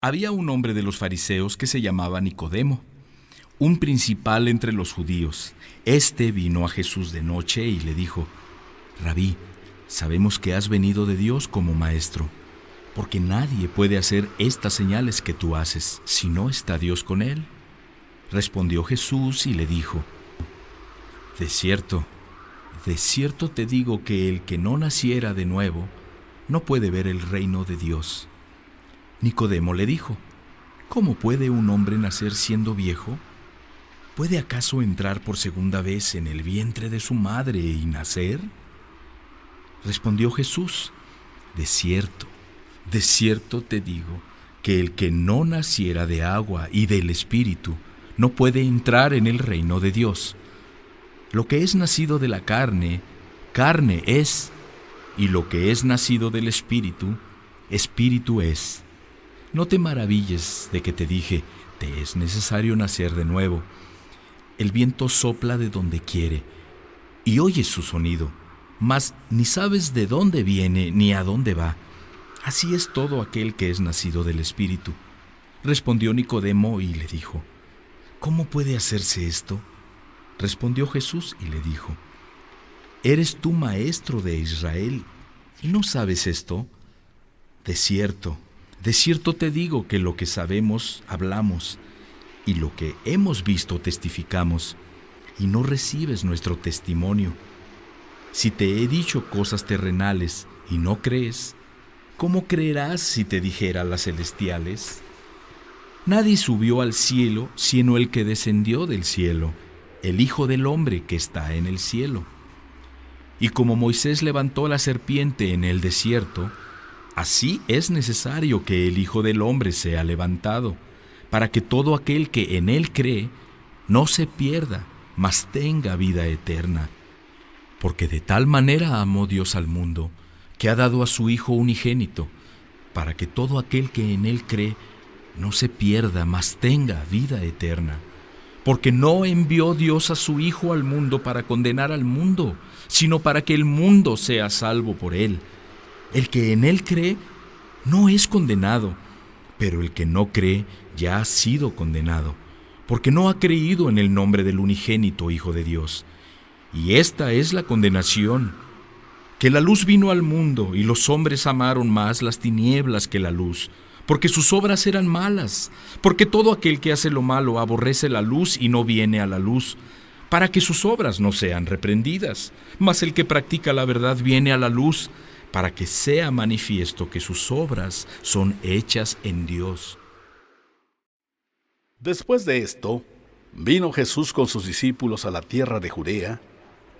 Había un hombre de los fariseos que se llamaba Nicodemo, un principal entre los judíos. Este vino a Jesús de noche y le dijo: Rabí, sabemos que has venido de Dios como maestro, porque nadie puede hacer estas señales que tú haces si no está Dios con él. Respondió Jesús y le dijo: de cierto te digo que el que no naciera de nuevo no puede ver el reino de Dios. Nicodemo le dijo: ¿Cómo puede un hombre nacer siendo viejo? ¿Puede acaso entrar por segunda vez en el vientre de su madre y nacer? Respondió Jesús: de cierto te digo que el que no naciera de agua y del Espíritu no puede entrar en el reino de Dios. Lo que es nacido de la carne, carne es, y lo que es nacido del Espíritu, Espíritu es. No te maravilles de que te dije: te es necesario nacer de nuevo. El viento sopla de donde quiere, y oyes su sonido, mas ni sabes de dónde viene ni a dónde va. Así es todo aquel que es nacido del Espíritu. Respondió Nicodemo y le dijo: ¿Cómo puede hacerse esto? Respondió Jesús y le dijo: ¿Eres tú maestro de Israel y no sabes esto? De cierto te digo que lo que sabemos hablamos, y lo que hemos visto testificamos, y no recibes nuestro testimonio. Si te he dicho cosas terrenales y no crees, ¿cómo creerás si te dijera las celestiales? Nadie subió al cielo sino el que descendió del cielo, el Hijo del Hombre que está en el cielo. Y como Moisés levantó la serpiente en el desierto, así es necesario que el Hijo del Hombre sea levantado, para que todo aquel que en él cree no se pierda, mas tenga vida eterna. Porque de tal manera amó Dios al mundo, que ha dado a su Hijo unigénito, para que todo aquel que en él cree no se pierda, mas tenga vida eterna. Porque no envió Dios a su Hijo al mundo para condenar al mundo, sino para que el mundo sea salvo por él. El que en él cree no es condenado, pero el que no cree ya ha sido condenado, porque no ha creído en el nombre del unigénito Hijo de Dios. Y esta es la condenación, que la luz vino al mundo, y los hombres amaron más las tinieblas que la luz, porque sus obras eran malas. Porque todo aquel que hace lo malo aborrece la luz y no viene a la luz, para que sus obras no sean reprendidas. Mas el que practica la verdad viene a la luz, para que sea manifiesto que sus obras son hechas en Dios. Después de esto, vino Jesús con sus discípulos a la tierra de Judea,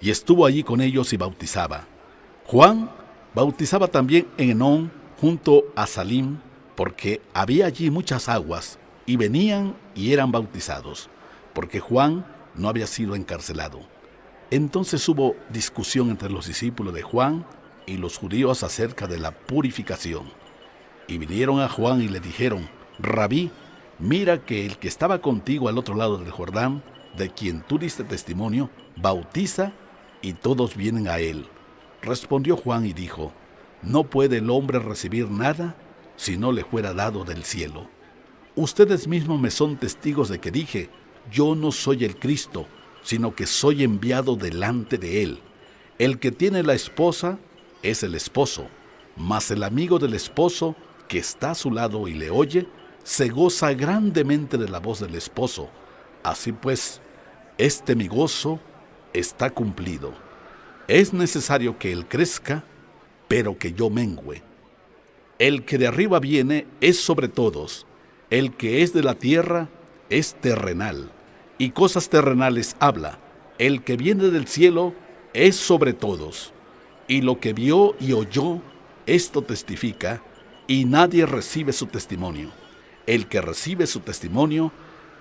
y estuvo allí con ellos y bautizaba. Juan bautizaba también en Enón, junto a Salim, porque había allí muchas aguas, y venían y eran bautizados, porque Juan no había sido encarcelado. Entonces hubo discusión entre los discípulos de Juan y los judíos acerca de la purificación. Y vinieron a Juan y le dijeron: Rabí, mira que el que estaba contigo al otro lado del Jordán, de quien tú diste testimonio, bautiza, y todos vienen a él. Respondió Juan y dijo: No puede el hombre recibir nada si no le fuera dado del cielo. Ustedes mismos me son testigos de que dije: Yo no soy el Cristo, sino que soy enviado delante de él. El que tiene la esposa es el esposo, mas el amigo del esposo que está a su lado y le oye, se goza grandemente de la voz del esposo. Así pues, este mi gozo está cumplido. Es necesario que él crezca, pero que yo mengüe. El que de arriba viene es sobre todos. El que es de la tierra es terrenal, y cosas terrenales habla. El que viene del cielo es sobre todos. Y lo que vio y oyó, esto testifica, y nadie recibe su testimonio. El que recibe su testimonio,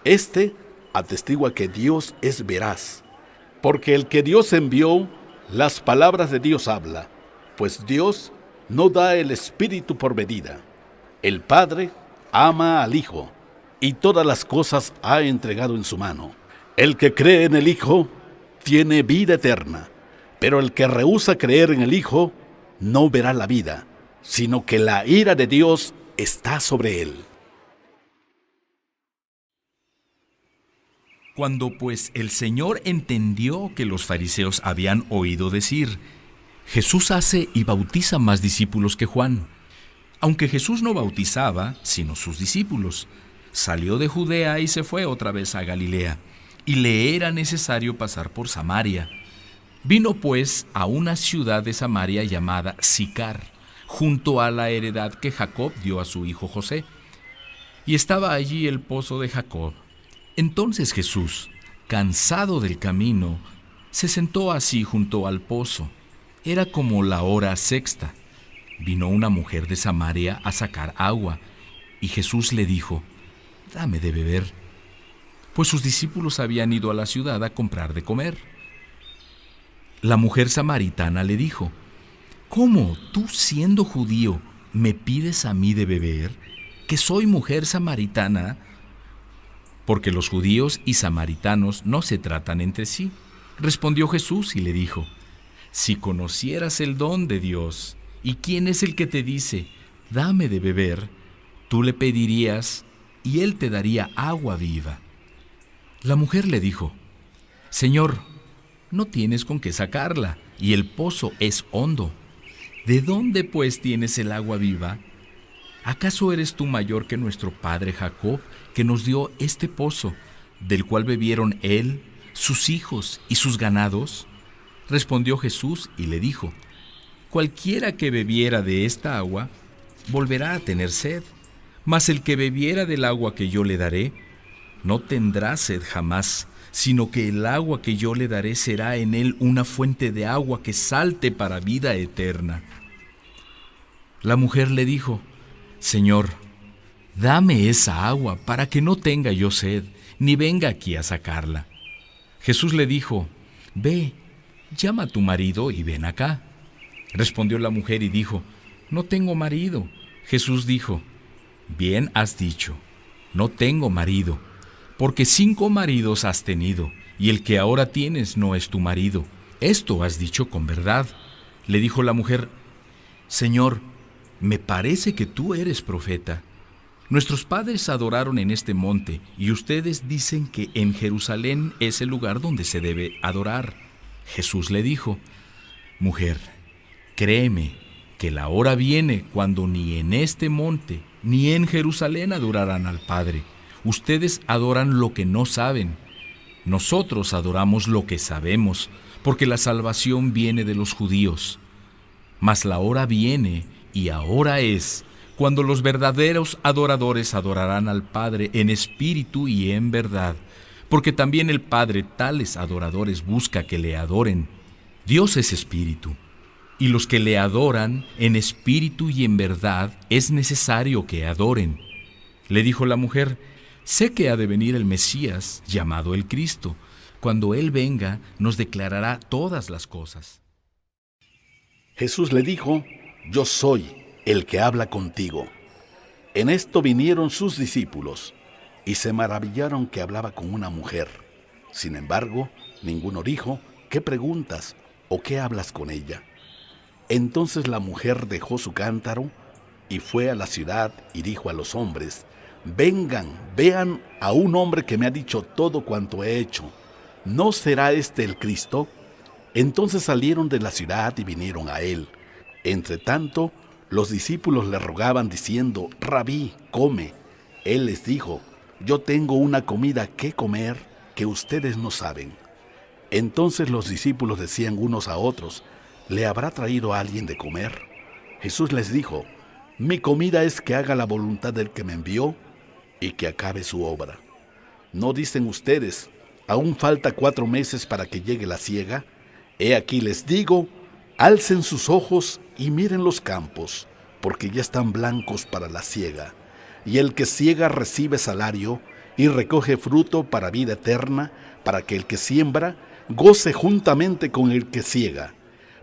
éste atestigua que Dios es veraz. Porque el que Dios envió, las palabras de Dios habla, pues Dios no da el Espíritu por medida. El Padre ama al Hijo, y todas las cosas ha entregado en su mano. El que cree en el Hijo tiene vida eterna, pero el que rehúsa creer en el Hijo no verá la vida, sino que la ira de Dios está sobre él. Cuando pues el Señor entendió que los fariseos habían oído decir: Jesús hace y bautiza más discípulos que Juan. Aunque Jesús no bautizaba, sino sus discípulos, salió de Judea y se fue otra vez a Galilea, y le era necesario pasar por Samaria. Vino pues a una ciudad de Samaria llamada Sicar, junto a la heredad que Jacob dio a su hijo José. Y estaba allí el pozo de Jacob. Entonces Jesús, cansado del camino, se sentó así junto al pozo. Era como la hora sexta. Vino una mujer de Samaria a sacar agua, y Jesús le dijo: «Dame de beber», pues sus discípulos habían ido a la ciudad a comprar de comer. La mujer samaritana le dijo: «¿Cómo, tú siendo judío, me pides a mí de beber, que soy mujer samaritana?» Porque los judíos y samaritanos no se tratan entre sí. Respondió Jesús y le dijo: «Si conocieras el don de Dios, y quién es el que te dice: dame de beber, tú le pedirías, y él te daría agua viva». La mujer le dijo: «Señor, no tienes con qué sacarla, y el pozo es hondo. ¿De dónde pues tienes el agua viva? ¿Acaso eres tú mayor que nuestro padre Jacob, que nos dio este pozo, del cual bebieron él, sus hijos y sus ganados?» Respondió Jesús y le dijo: «Cualquiera que bebiera de esta agua, volverá a tener sed, mas el que bebiera del agua que yo le daré, no tendrá sed jamás, sino que el agua que yo le daré será en él una fuente de agua que salte para vida eterna». La mujer le dijo: «Señor, dame esa agua para que no tenga yo sed, ni venga aquí a sacarla». Jesús le dijo: «Ve, llama a tu marido y ven acá». Respondió la mujer y dijo: «No tengo marido». Jesús dijo: «Bien has dicho, no tengo marido, porque 5 maridos has tenido, y el que ahora tienes no es tu marido. Esto has dicho con verdad». Le dijo la mujer: «Señor, me parece que tú eres profeta. Nuestros padres adoraron en este monte, y ustedes dicen que en Jerusalén es el lugar donde se debe adorar». Jesús le dijo: «Mujer, créeme que la hora viene cuando ni en este monte ni en Jerusalén adorarán al Padre. Ustedes adoran lo que no saben. Nosotros adoramos lo que sabemos, porque la salvación viene de los judíos. Mas la hora viene, y ahora es, cuando los verdaderos adoradores adorarán al Padre en espíritu y en verdad, porque también el Padre tales adoradores busca que le adoren. Dios es espíritu, y los que le adoran en espíritu y en verdad es necesario que adoren». Le dijo la mujer: «Sé que ha de venir el Mesías, llamado el Cristo. Cuando Él venga, nos declarará todas las cosas». Jesús le dijo: «Yo soy el que habla contigo». En esto vinieron sus discípulos, y se maravillaron que hablaba con una mujer. Sin embargo, ninguno dijo: «¿Qué preguntas o qué hablas con ella?». Entonces la mujer dejó su cántaro y fue a la ciudad y dijo a los hombres: «Vengan, vean a un hombre que me ha dicho todo cuanto he hecho. ¿No será este el Cristo?». Entonces salieron de la ciudad y vinieron a él. Entre tanto, los discípulos le rogaban diciendo: «Rabí, come». Él les dijo: «Yo tengo una comida que comer que ustedes no saben». Entonces los discípulos decían unos a otros: «¿Le habrá traído a alguien de comer?». Jesús les dijo: «Mi comida es que haga la voluntad del que me envió y que acabe su obra». ¿No dicen ustedes: «Aún falta 4 meses para que llegue la siega»? He aquí les digo: alcen sus ojos y miren los campos, porque ya están blancos para la siega. Y el que siega recibe salario y recoge fruto para vida eterna, para que el que siembra goce juntamente con el que siega.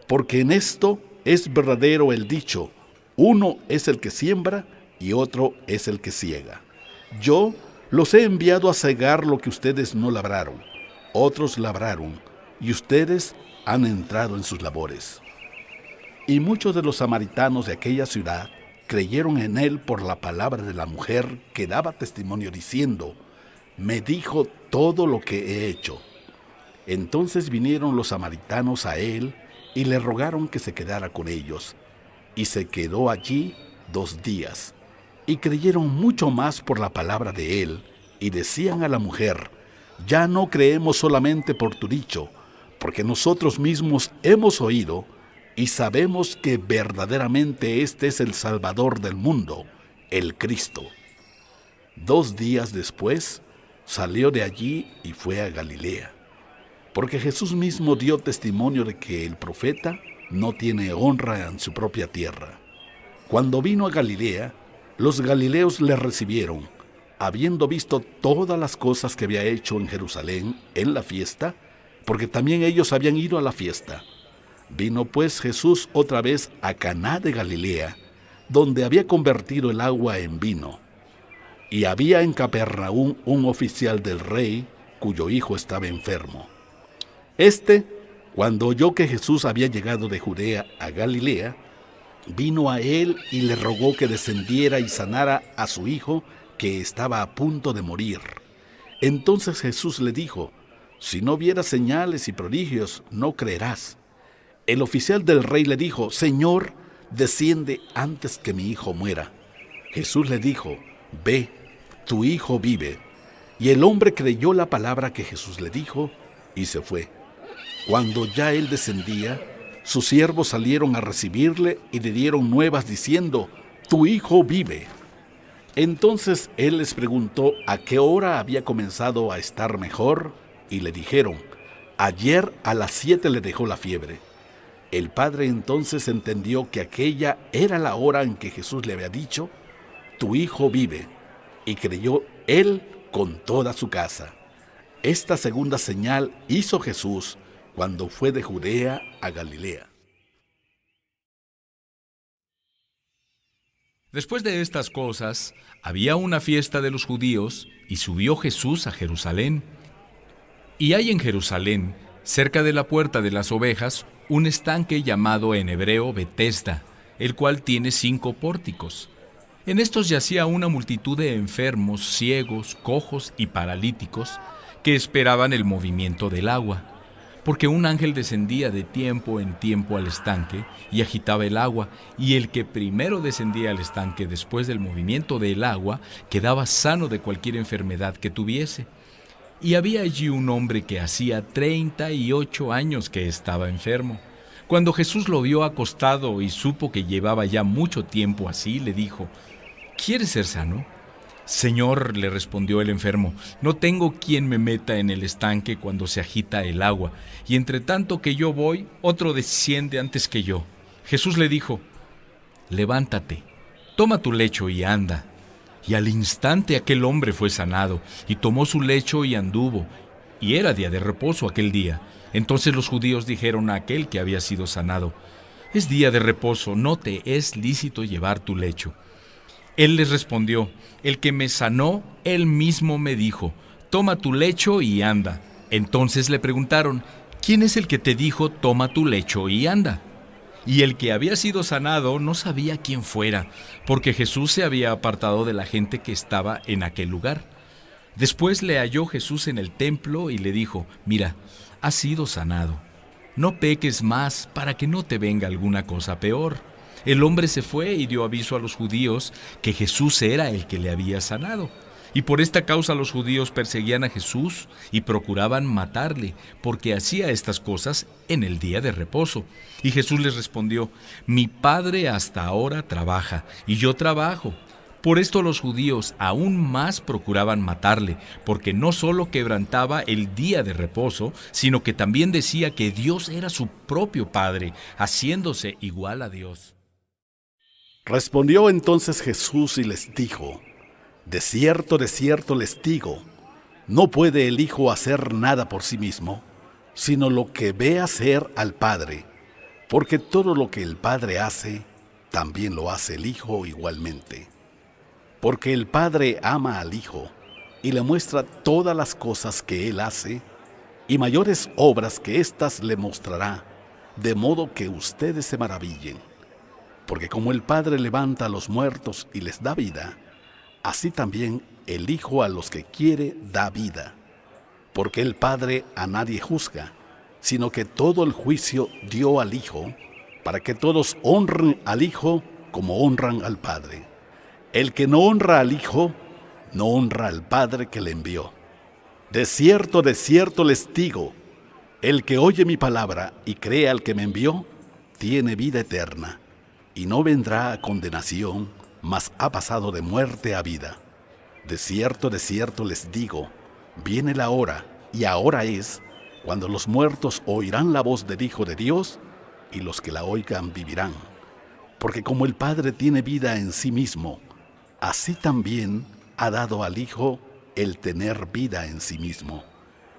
Porque en esto es verdadero el dicho: uno es el que siembra y otro es el que siega. Yo los he enviado a segar lo que ustedes no labraron. Otros labraron, y ustedes han entrado en sus labores. Y muchos de los samaritanos de aquella ciudad creyeron en él por la palabra de la mujer que daba testimonio diciendo: me dijo todo lo que he hecho. Entonces vinieron los samaritanos a él y le rogaron que se quedara con ellos. Y se quedó allí 2 días. Y creyeron mucho más por la palabra de él, y decían a la mujer: ya no creemos solamente por tu dicho, porque nosotros mismos hemos oído y sabemos que verdaderamente este es el Salvador del mundo, el Cristo. 2 días después salió de allí y fue a Galilea, porque Jesús mismo dio testimonio de que el profeta no tiene honra en su propia tierra. Cuando vino a Galilea, los galileos le recibieron, habiendo visto todas las cosas que había hecho en Jerusalén en la fiesta, porque también ellos habían ido a la fiesta. Vino pues Jesús otra vez a Caná de Galilea, donde había convertido el agua en vino. Y había en Capernaum un oficial del rey, cuyo hijo estaba enfermo. Cuando oyó que Jesús había llegado de Judea a Galilea, vino a él y le rogó que descendiera y sanara a su hijo, que estaba a punto de morir. Entonces Jesús le dijo: si no vieras señales y prodigios, no creerás. El oficial del rey le dijo: Señor, desciende antes que mi hijo muera. Jesús le dijo: ve, tu hijo vive. Y el hombre creyó la palabra que Jesús le dijo y se fue. Cuando ya él descendía, sus siervos salieron a recibirle y le dieron nuevas diciendo: tu hijo vive. Entonces él les preguntó a qué hora había comenzado a estar mejor, y le dijeron: ayer a las 7 le dejó la fiebre. El padre entonces entendió que aquella era la hora en que Jesús le había dicho: tu hijo vive, y creyó él con toda su casa. Esta segunda señal hizo Jesús cuando fue de Judea a Galilea. Después de estas cosas, había una fiesta de los judíos, y subió Jesús a Jerusalén. Y hay en Jerusalén, cerca de la puerta de las ovejas, un estanque llamado en hebreo Betesda, el cual tiene 5 pórticos. En estos yacía una multitud de enfermos, ciegos, cojos y paralíticos, que esperaban el movimiento del agua. Porque un ángel descendía de tiempo en tiempo al estanque y agitaba el agua, y el que primero descendía al estanque después del movimiento del agua quedaba sano de cualquier enfermedad que tuviese. Y había allí un hombre que hacía 38 años que estaba enfermo. Cuando Jesús lo vio acostado y supo que llevaba ya mucho tiempo así, le dijo: ¿quieres ser sano? Señor, le respondió el enfermo, no tengo quien me meta en el estanque cuando se agita el agua, y entre tanto que yo voy, otro desciende antes que yo. Jesús le dijo: levántate, toma tu lecho y anda. Y al instante aquel hombre fue sanado, y tomó su lecho y anduvo, y era día de reposo aquel día. Entonces los judíos dijeron a aquel que había sido sanado: es día de reposo, no te es lícito llevar tu lecho. Él les respondió: el que me sanó, él mismo me dijo: toma tu lecho y anda. Entonces le preguntaron: ¿quién es el que te dijo: toma tu lecho y anda? Y el que había sido sanado no sabía quién fuera, porque Jesús se había apartado de la gente que estaba en aquel lugar. Después le halló Jesús en el templo y le dijo: mira, has sido sanado. No peques más para que no te venga alguna cosa peor. El hombre se fue y dio aviso a los judíos que Jesús era el que le había sanado. Y por esta causa los judíos perseguían a Jesús y procuraban matarle, porque hacía estas cosas en el día de reposo. Y Jesús les respondió: mi Padre hasta ahora trabaja, y yo trabajo. Por esto los judíos aún más procuraban matarle, porque no solo quebrantaba el día de reposo, sino que también decía que Dios era su propio Padre, haciéndose igual a Dios. Respondió entonces Jesús y les dijo: de cierto les digo, no puede el Hijo hacer nada por sí mismo, sino lo que ve hacer al Padre, porque todo lo que el Padre hace, también lo hace el Hijo igualmente. Porque el Padre ama al Hijo, y le muestra todas las cosas que Él hace, y mayores obras que éstas le mostrará, de modo que ustedes se maravillen. Porque como el Padre levanta a los muertos y les da vida, así también el Hijo a los que quiere da vida, porque el Padre a nadie juzga, sino que todo el juicio dio al Hijo, para que todos honren al Hijo como honran al Padre. El que no honra al Hijo, no honra al Padre que le envió. De cierto les digo, el que oye mi palabra y cree al que me envió, tiene vida eterna, y no vendrá a condenación, mas ha pasado de muerte a vida. De cierto les digo, viene la hora, y ahora es, cuando los muertos oirán la voz del Hijo de Dios, y los que la oigan vivirán. Porque como el Padre tiene vida en sí mismo, así también ha dado al Hijo el tener vida en sí mismo.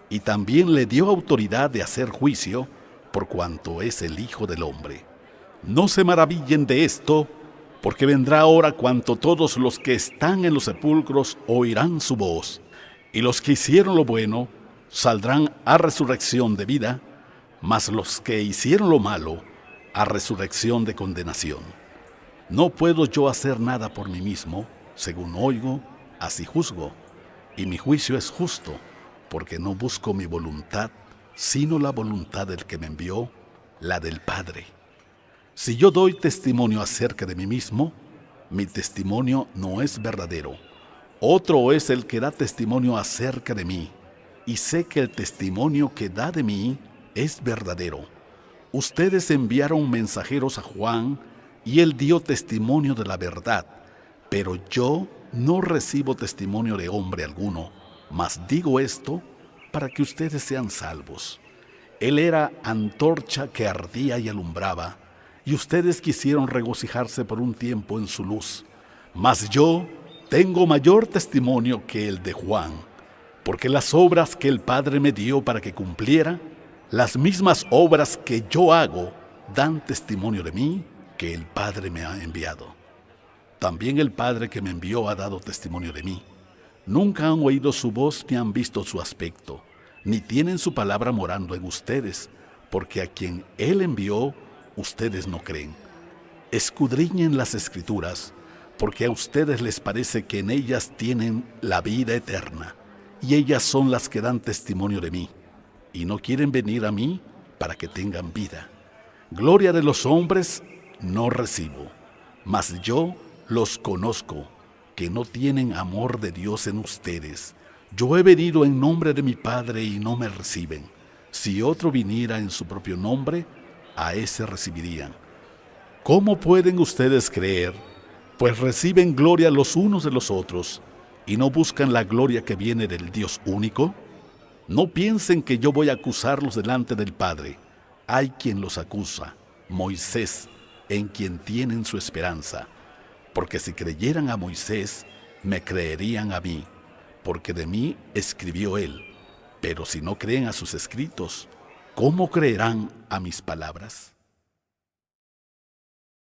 Y también le dio autoridad de hacer juicio, por cuanto es el Hijo del Hombre. No se maravillen de esto, porque vendrá ahora cuando todos los que están en los sepulcros oirán su voz, y los que hicieron lo bueno saldrán a resurrección de vida, mas los que hicieron lo malo a resurrección de condenación. No puedo yo hacer nada por mí mismo, según oigo, así juzgo, y mi juicio es justo, porque no busco mi voluntad, sino la voluntad del que me envió, la del Padre. Si yo doy testimonio acerca de mí mismo, mi testimonio no es verdadero. Otro es el que da testimonio acerca de mí, y sé que el testimonio que da de mí es verdadero. Ustedes enviaron mensajeros a Juan, y él dio testimonio de la verdad, pero yo no recibo testimonio de hombre alguno, mas digo esto para que ustedes sean salvos. Él era antorcha que ardía y alumbraba, y ustedes quisieron regocijarse por un tiempo en su luz. Mas yo tengo mayor testimonio que el de Juan, porque las obras que el Padre me dio para que cumpliera, las mismas obras que yo hago, dan testimonio de mí que el Padre me ha enviado. También el Padre que me envió ha dado testimonio de mí. Nunca han oído su voz ni han visto su aspecto, ni tienen su palabra morando en ustedes, porque a quien Él envió, ustedes no creen. Escudriñen las Escrituras, porque a ustedes les parece que en ellas tienen la vida eterna, y ellas son las que dan testimonio de mí, y no quieren venir a mí para que tengan vida. Gloria de los hombres no recibo, mas yo los conozco, que no tienen amor de Dios en ustedes. Yo he venido en nombre de mi Padre y no me reciben. Si otro viniera en su propio nombre, a ese recibirían. ¿Cómo pueden ustedes creer? Pues reciben gloria los unos de los otros, y no buscan la gloria que viene del Dios único. No piensen que yo voy a acusarlos delante del Padre. Hay quien los acusa, Moisés, en quien tienen su esperanza. Porque si creyeran a Moisés, me creerían a mí, porque de mí escribió él. Pero si no creen a sus escritos, ¿cómo creerán a mis palabras?